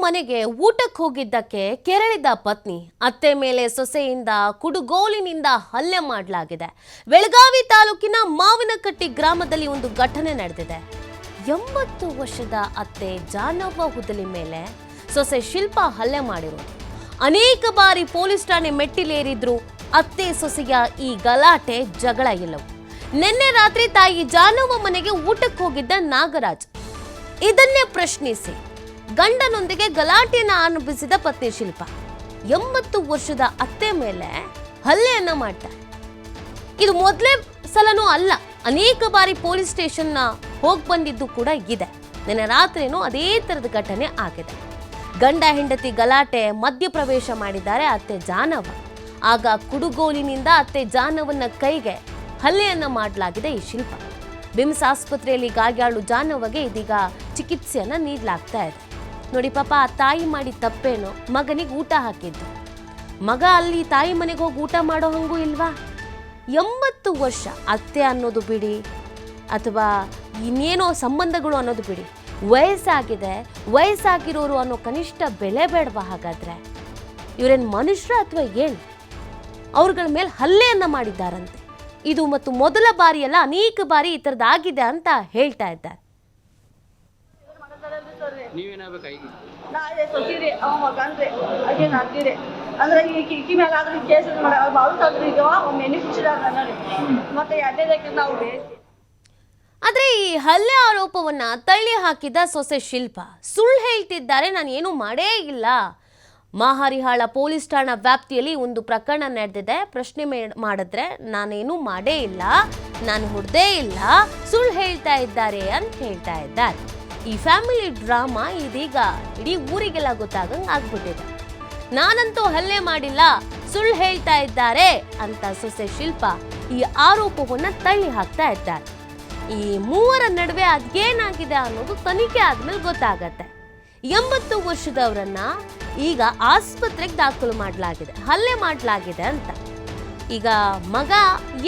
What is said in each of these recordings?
ಮನೆಗೆ ಊಟಕ್ಕೆ ಹೋಗಿದ್ದಕ್ಕೆ ಕೆರಳಿದ ಪತ್ನಿ ಅತ್ತೆ ಮೇಲೆ ಸೊಸೆಯಿಂದ ಕುಡುಗೋಲಿನಿಂದ ಹಲ್ಲೆ ಮಾಡಲಾಗಿದೆ. ಬೆಳಗಾವಿ ತಾಲೂಕಿನ ಮಾವಿನಕಟ್ಟಿ ಗ್ರಾಮದಲ್ಲಿ ಒಂದು ಘಟನೆ ನಡೆದಿದೆ. 80 ವರ್ಷದ ಅತ್ತೆ ಜಾನವ್ವ ಹುದಲಿ ಮೇಲೆ ಸೊಸೆ ಶಿಲ್ಪಾ ಹಲ್ಲೆ ಮಾಡಿರೋದು. ಅನೇಕ ಬಾರಿ ಪೊಲೀಸ್ ಠಾಣೆ ಮೆಟ್ಟಿಲೇರಿದ್ರು ಅತ್ತೆ ಸೊಸೆಯ ಈ ಗಲಾಟೆ ಜಗಳ ಇಲ್ಲವು. ನಿನ್ನೆ ರಾತ್ರಿ ತಾಯಿ ಜಾನವ್ವ ಮನೆಗೆ ಊಟಕ್ಕೆ ಹೋಗಿದ್ದ ನಾಗರಾಜ್ ಇದನ್ನೇ ಪ್ರಶ್ನಿಸಿ ಗಂಡನೊಂದಿಗೆ ಗಲಾಟೆಯನ್ನು ಆರಂಭಿಸಿದ ಪತ್ನಿ ಶಿಲ್ಪಾ 80 ವರ್ಷದ ಅತ್ತೆ ಮೇಲೆ ಹಲ್ಲೆಯನ್ನ ಮಾಡ್ತಾರೆ. ಇದು ಮೊದಲೇ ಸಲನೂ ಅಲ್ಲ, ಅನೇಕ ಬಾರಿ ಪೊಲೀಸ್ ಸ್ಟೇಷನ್ ಹೋಗಿ ಬಂದಿದ್ದು ಕೂಡ ಇದೆ. ನಿನ್ನೆ ರಾತ್ರಿನೂ ಅದೇ ತರದ ಘಟನೆ ಆಗಿದೆ. ಗಂಡ ಹೆಂಡತಿ ಗಲಾಟೆ ಮಧ್ಯಪ್ರವೇಶ ಮಾಡಿದ್ದಾರೆ ಅತ್ತೆ ಜಾನವ್ವ. ಆಗ ಕುಡುಗೋಲಿನಿಂದ ಅತ್ತೆ ಜಾನವ್ವನ ಕೈಗೆ ಹಲ್ಲೆಯನ್ನ ಮಾಡಲಾಗಿದೆ ಈ ಶಿಲ್ಪಾ. ಬಿಮ್ಸ್ ಆಸ್ಪತ್ರೆಯಲ್ಲಿ ಗಾಯಾಳು ಜಾನವ್ವಗೆ ಇದೀಗ ಚಿಕಿತ್ಸೆಯನ್ನ ನೀಡಲಾಗ್ತಾ ಇದೆ. ನೋಡಿ ಪಾಪ, ಆ ತಾಯಿ ಮಾಡಿ ತಪ್ಪೇನೋ, ಮಗನಿಗೆ ಊಟ ಹಾಕಿದ್ದು. ಮಗ ಅಲ್ಲಿ ತಾಯಿ ಮನೆಗೆ ಹೋಗಿ ಊಟ ಮಾಡೋ ಹಂಗೂ ಇಲ್ವಾ? 80 ವರ್ಷ ಅತ್ತೆ ಅನ್ನೋದು ಬಿಡಿ, ಅಥವಾ ಇನ್ನೇನೋ ಸಂಬಂಧಗಳು ಅನ್ನೋದು ಬಿಡಿ, ವಯಸ್ಸಾಗಿದೆ, ವಯಸ್ಸಾಗಿರೋರು ಅನ್ನೋ ಕನಿಷ್ಠ ಬೆಲೆ ಬೇಡವಾ? ಹಾಗಾದ್ರೆ ಇವರೇನು ಮನುಷ್ಯರ ಅಥವಾ ಏನು? ಅವ್ರಗಳ ಮೇಲೆ ಹಲ್ಲೆಯನ್ನ ಮಾಡಿದ್ದಾರಂತೆ. ಇದು ಮತ್ತು ಮೊದಲ ಬಾರಿ ಅಲ್ಲ, ಅನೇಕ ಬಾರಿ ಈ ಥರದ್ದಾಗಿದೆ ಅಂತ ಹೇಳ್ತಾ ಇದ್ದಾರೆ. ಅಂದ್ರೆ ಈ ಕಿಟಕಿ ಮೇಲೆ ಆದ್ರೆ ಕೇಸ್ ಬಾವುತಾದ್ರೂ ಈಗ ಒಮ್ಮೆ ಎಣ್ಣೆ ಕುಡಿಸಿದಾಗ ಮತ್ತೆ ಎರಡನೇದಕ್ಕೆ ನಾವು ಆದ್ರೆ ಈ ಹಲ್ಲೆ ಆರೋಪವನ್ನ ತಳ್ಳಿ ಹಾಕಿದ ಸೊಸೆ ಶಿಲ್ಪಾ ಸುಳ್ಳು ಹೇಳ್ತಿದ್ದಾರೆ, ನಾನು ಏನೂ ಮಾಡೇ ಇಲ್ಲ. ಮಾಹಾರಿಹಾಳ ಪೊಲೀಸ್ ಠಾಣಾ ವ್ಯಾಪ್ತಿಯಲ್ಲಿ ಒಂದು ಪ್ರಕರಣ ನಡೆದಿದೆ. ಪ್ರಶ್ನೆ ಮಾಡಿದ್ರೆ ನಾನೇನು ಮಾಡೇ ಇಲ್ಲ, ನಾನು ಹೊಡೆದೇ ಇಲ್ಲ, ಸುಳ್ಳು ಹೇಳ್ತಾ ಇದ್ದಾರೆ ಅಂತ ಹೇಳ್ತಾ ಇದ್ದಾರೆ. ಈ ಫ್ಯಾಮಿಲಿ ಡ್ರಾಮಾ ಇದೀಗ ಇಡೀ ಊರಿಗೆಲ್ಲ ಗೊತ್ತಾಗಂಗೆ ಆಗ್ಬಿಟ್ಟಿದೆ. ನಾನಂತೂ ಹಲ್ಲೆ ಮಾಡಿಲ್ಲ, ಸುಳ್ಳು ಹೇಳ್ತಾ ಇದ್ದಾರೆ ಅಂತ ಸೊಸೆ ಶಿಲ್ಪಾ ಈ ಆರೋಪವನ್ನ ತಳ್ಳಿ ಹಾಕ್ತಾ ಇದ್ದಾರೆ. ಈ ಮೂವರ ನಡುವೆ ಅದೇನಾಗಿದೆ ಅನ್ನೋದು ತನಿಖೆ ಆದ್ಮೇಲೆ ಗೊತ್ತಾಗತ್ತೆ. 80 ವರ್ಷದವರನ್ನ ಈಗ ಆಸ್ಪತ್ರೆಗೆ ದಾಖಲು ಮಾಡಲಾಗಿದೆ, ಹಲ್ಲೆ ಮಾಡಲಾಗಿದೆ ಅಂತ. ಈಗ ಮಗ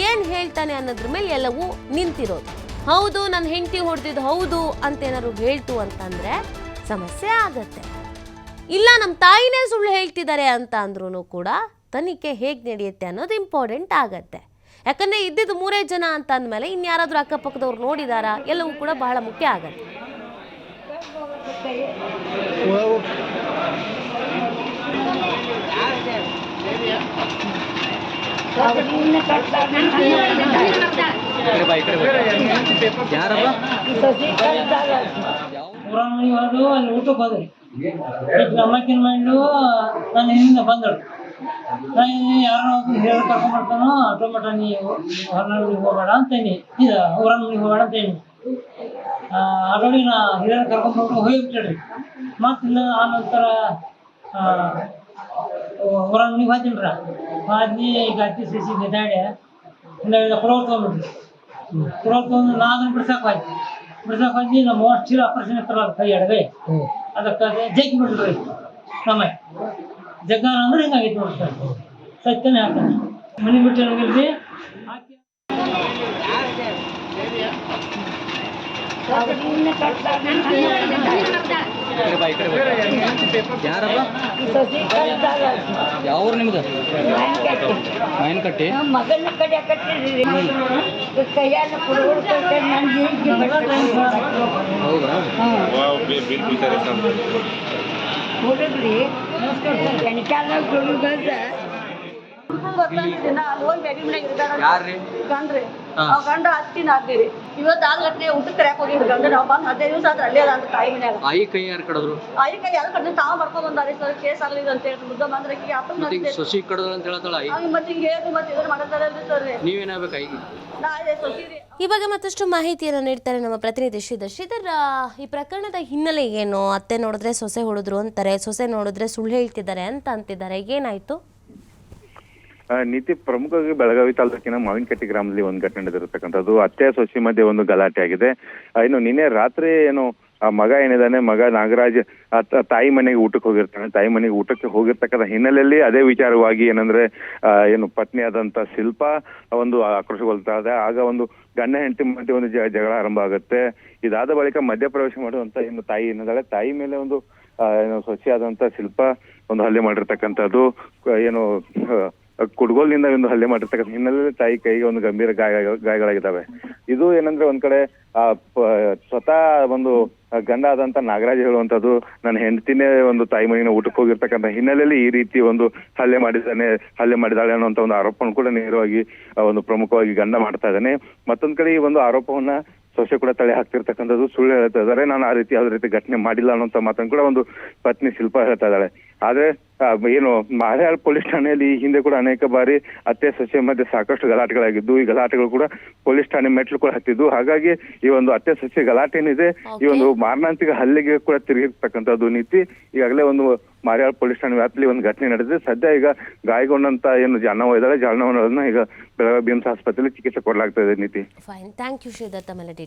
ಏನ್ ಹೇಳ್ತಾನೆ ಅನ್ನೋದ್ರ ಮೇಲೆ ಎಲ್ಲವೂ ನಿಂತಿರೋದು. ಹೌದು, ನನ್ನ ಹೆಂಡತಿ ಹೊಡೆದಿದ್ದು ಹೌದು ಅಂತ ಏನಾದ್ರು ಹೇಳ್ತು ಅಂತಂದ್ರೆ ಸಮಸ್ಯೆ ಆಗತ್ತೆ. ಇಲ್ಲ ನಮ್ಮ ತಾಯಿನೇ ಸುಳ್ಳು ಹೇಳ್ತಿದ್ದಾರೆ ಅಂತ ಅಂದ್ರೂ ಕೂಡ ತನಿಖೆ ಹೇಗೆ ನಡೆಯುತ್ತೆ ಅನ್ನೋದು ಇಂಪಾರ್ಟೆಂಟ್ ಆಗತ್ತೆ. ಯಾಕಂದ್ರೆ ಇದ್ದಿದ್ದು 3 ಜನ ಅಂತ ಅಂದಮೇಲೆ ಇನ್ಯಾರಾದ್ರೂ ಅಕ್ಕಪಕ್ಕದವ್ರು ನೋಡಿದಾರಾ ಎಲ್ಲವೂ ಕೂಡ ಬಹಳ ಮುಖ್ಯ ಆಗತ್ತೆ. ಅಲ್ಲಿ ಊಟಕ್ಕೆ ಹೋದ್ರಿ, ನಮ್ಮಕ್ಕಿನ ಮಣ್ಣು ನನ್ನ ಹಿಂದಿಂದ ಬಂದಳು. ನಾನು ಯಾರೋ ಹೇಳಿ ಕರ್ಕೊಂಡ್ಬರ್ತಾನೋ ಟೊಮೆಟೊ ನೀವು ಹೊರನಳ್ಳಿಗೆ ಹೋಗಬೇಡ ಅಂತೇನಿ, ಇದು ಊರನ್ನಿಗೆ ಹೋಗಬೇಡ ಅಂತೇನಿ. ಅದರಲ್ಲಿ ನಾ ಹಿರಿಯರು ಕರ್ಕೊಂಡ್ಬಿಟ್ಟು ಹೋಗಿಬಿಟ್ರಿ. ಮತ್ತು ಆ ನಂತರ ಊರನ್ನಿಗೆ ಹೋಗ್ತೀನ್ರ ಹೋದ್ನಿ. ಈಗ ಅತ್ತಿ ಸಿಸಿ ಬಿದ್ದಾಡಿ ಕುರೋರ್ ತೊಗೊಂಡ್ಬಿಟ್ರಿ. ಕುರೋರ್ ತೊಗೊಂಡು ನಾ ಅದನ್ನು ಬಿಡ್ಸಕ್ಕೆ ಹೋಗಿ ನಮ್ಮ ಮೋಸ್ಟ್ ಆಪರೇಷನ್ ಇರ್ತಾರಲ್ಲ ಕೈ ಎಡಗೈ, ಅದಕ್ಕೆ ಜಗ್ಗಿ ಬಿಡ್ರಿ. ನಮ್ಮ ಜಗ್ಗಾನ ಅಂದ್ರೆ ಹಿಂಗಾಗೈತೆ ನೋಡ್ತಾರೆ, ಸತ್ಯನೇ ಆಗ್ತಾನೆ. ಮನೆ ಬಿಟ್ಟು ನನಗಿಲ್ರಿ ಯಾವ ನಿಮ್ದು ಮಾವಿನಕಟ್ಟಿ ಮಗನ ಕಡೆ ಕಟ್ಟಿದ್ರಿ ಕೈಯಾಗ ಹುಡುಗ್ರಿ ಎಣ್ಕಾಲ ಹುಡುಗ ಗಂಡ ಹತ್ತಿನ ಹಾಕ್ತೀರಿ. ಇವತ್ತು 4 ಗಂಟೆ ಊಟಕ್ಕೆ ಕರೆಯಕ್ ಹೋಗಿದ್ರು ಗಂಡ. ನಾವು ಬಂದು 15 ದಿವಸ ಆದ್ರೆ ಅಲ್ಲೇ ಅದ ಅಂತ ತಾಯಿ ಮನ್ಯಾಗ. ಆಯಿ ಕೈ ಯಾರು ಕಡದ್ರು? ಆಯಿ ಕೈ ಯಾರು ಕಡ್ದು ತಾವ ಮಾಡ್ಕೊಂಡ್ ಬಂದಾರಿ ಸರ್. ಕೇಸ್ ಆಗ್ಲಿದೆ ಅಂತ ಹೇಳಿ ಮುದ್ದ ಬಂದ್ರೆ ಸೊಸಿ ಕಡದ್ರ ಅಂತ ಹೇಳ್ತಾಳ ಆಯಿ. ಮತ್ತೆ ಹಿಂಗೆ ಹೇಳಿ ಮತ್ತೆ ಇದನ್ನ ಮಾಡತಾರಲ್ರಿ ಸರ್. ನೀವೇನಾಗ್ಬೇಕು ಆಯಿಗೆ? ಈ ಬಗ್ಗೆ ಮತ್ತಷ್ಟು ಮಾಹಿತಿಯನ್ನು ನೀಡ್ತಾರೆ ನಮ್ಮ ಪ್ರತಿನಿಧಿ ಶ್ರೀಧರ್. ಈ ಪ್ರಕರಣದ ಹಿನ್ನೆಲೆ ಏನು? ಅತ್ತೆ ನೋಡಿದ್ರೆ ಸೊಸೆ ಹೊಡೆದ್ರು ಅಂತಾರೆ, ಸೊಸೆ ನೋಡಿದ್ರೆ ಸುಳ್ಳು ಹೇಳ್ತಿದ್ದಾರೆ ಅಂತ ಅಂತಿದ್ದಾರೆ. ಏನಾಯ್ತು? ನೀತಿ ಪ್ರಮುಖವಾಗಿ ಬೆಳಗಾವಿ ತಾಲೂಕಿನ ಮಾವಿನಕಟ್ಟಿ ಗ್ರಾಮದಲ್ಲಿ ಒಂದು ಘಟನೆ ನಡೆದಿರತಕ್ಕಂಥದ್ದು. ಅತ್ತೆ ಸೊಸೆ ಮಧ್ಯೆ ಒಂದು ಗಲಾಟೆ ಆಗಿದೆ. ಇನ್ನು ನಿನ್ನೆ ರಾತ್ರಿ ಏನು ಆ ಮಗ ಏನಿದಾನೆ, ಮಗ ನಾಗರಾಜ್ ತಾಯಿ ಮನೆಗೆ ಊಟಕ್ಕೆ ಹೋಗಿರ್ತಾನೆ. ತಾಯಿ ಮನೆಗೆ ಊಟಕ್ಕೆ ಹೋಗಿರ್ತಕ್ಕಂಥ ಹಿನ್ನೆಲೆಯಲ್ಲಿ ಅದೇ ವಿಚಾರವಾಗಿ ಏನಂದ್ರೆ ಏನು ಪತ್ನಿ ಆದಂತ ಶಿಲ್ಪಾ ಒಂದು ಆಕ್ರೋಶಗೊಳ್ತಾ ಇದೆ. ಆಗ ಒಂದು ಗಂಡ ಹೆಂಡತಿ ಮಧ್ಯೆ ಒಂದು ಜಗಳ ಆರಂಭ ಆಗುತ್ತೆ. ಇದಾದ ಬಳಿಕ ಮಧ್ಯಪ್ರವೇಶ ಮಾಡುವಂತ ಏನು ತಾಯಿ ಏನಿದ್ದಾಳೆ, ತಾಯಿ ಮೇಲೆ ಒಂದು ಏನು ಸೊಸೆಯಾದಂತ ಶಿಲ್ಪ ಒಂದು ಹಲ್ಲೆ ಮಾಡಿರ್ತಕ್ಕಂಥದ್ದು, ಏನು ಕುಡ್ಗೋಲ್ನಿಂದ ಒಂದು ಹಲ್ಲೆ ಮಾಡಿರ್ತಕ್ಕಂಥ ಹಿನ್ನೆಲೆಯಲ್ಲಿ ತಾಯಿ ಕೈಗೆ ಒಂದು ಗಂಭೀರ ಗಾಯಗಳಾಗಿದ್ದಾವೆ. ಇದು ಏನಂದ್ರೆ ಒಂದ್ ಕಡೆ ಸ್ವತಃ ಒಂದು ಗಂಡ ಆದಂತ ನಾಗರಾಜ್ ಹೇಳುವಂತದ್ದು, ನನ್ನ ಹೆಂಡತಿನೇ ಒಂದು ತಾಯಿ ಮನೆಯ ಊಟಕ್ಕೆ ಹೋಗಿರ್ತಕ್ಕಂಥ ಹಿನ್ನೆಲೆಯಲ್ಲಿ ಈ ರೀತಿ ಒಂದು ಹಲ್ಲೆ ಮಾಡಿದಾಳೆ ಅನ್ನುವಂತ ಒಂದು ಆರೋಪವನ್ನು ಕೂಡ ನೇರವಾಗಿ ಒಂದು ಪ್ರಮುಖವಾಗಿ ಗಂಡ ಮಾಡ್ತಾ ಇದ್ದಾನೆ. ಮತ್ತೊಂದ್ ಕಡೆ ಈ ಒಂದು ಆರೋಪವನ್ನ ಸೊಸೆ ಕೂಡ ತಲೆ ಹಾಕ್ತಿರ್ತಕ್ಕಂಥದ್ದು, ಸುಳ್ಳು ಹೇಳ್ತಾ ಇದ್ದಾರೆ, ನಾನು ಯಾವುದೇ ರೀತಿ ಘಟನೆ ಮಾಡಿಲ್ಲ ಅನ್ನೋಂಥ ಮಾತನ್ನು ಕೂಡ ಒಂದು ಪತ್ನಿ ಶಿಲ್ಪ ಹೇಳ್ತಾ ಇದ್ದಾಳೆ. ಆದ್ರೆ ಏನು ಮಾರಿಹಾಳ್ ಪೊಲೀಸ್ ಠಾಣೆಯಲ್ಲಿ ಈ ಹಿಂದೆ ಕೂಡ ಅನೇಕ ಬಾರಿ ಅತ್ತೆ ಸೊಸೆ ಮಧ್ಯೆ ಸಾಕಷ್ಟು ಗಲಾಟೆಗಳಾಗಿದ್ದು, ಈ ಗಲಾಟೆಗಳು ಕೂಡ ಪೊಲೀಸ್ ಠಾಣೆ ಮೆಟ್ಲು ಕೂಡ ಹತ್ತಿದ್ದು. ಹಾಗಾಗಿ ಈ ಒಂದು ಅತ್ತೆ ಸೊಸೆ ಗಲಾಟೆ ಏನಿದೆ ಈ ಒಂದು ಮಾರಣಾಂತಿಕ ಹಲ್ಲೆಗೆ ಕೂಡ ತಿರುಗಿರ್ತಕ್ಕಂಥದ್ದು ನೀತಿ ಈಗಾಗಲೇ ಒಂದು ಮಾರಿಹಾಳ್ ಪೊಲೀಸ್ ಠಾಣೆ ವ್ಯಾಪ್ತಿಯಲ್ಲಿ ಒಂದು ಘಟನೆ ನಡೆದಿದೆ. ಸದ್ಯ ಈಗ ಗಾಯಗೊಂಡಂತ ಏನು ಜಾನವ ಇದ್ದಾಳೆ, ಜಾನವನ್ನ ಈಗ ಬೆಳಗಾವಿ ಬಿಮ್ಸ್ ಆಸ್ಪತ್ರೆಯಲ್ಲಿ ಚಿಕಿತ್ಸೆ ಕೊಡಲಾಗ್ತಾ ಇದೆ ನೀತಿ. Fine, thank you Sridatta.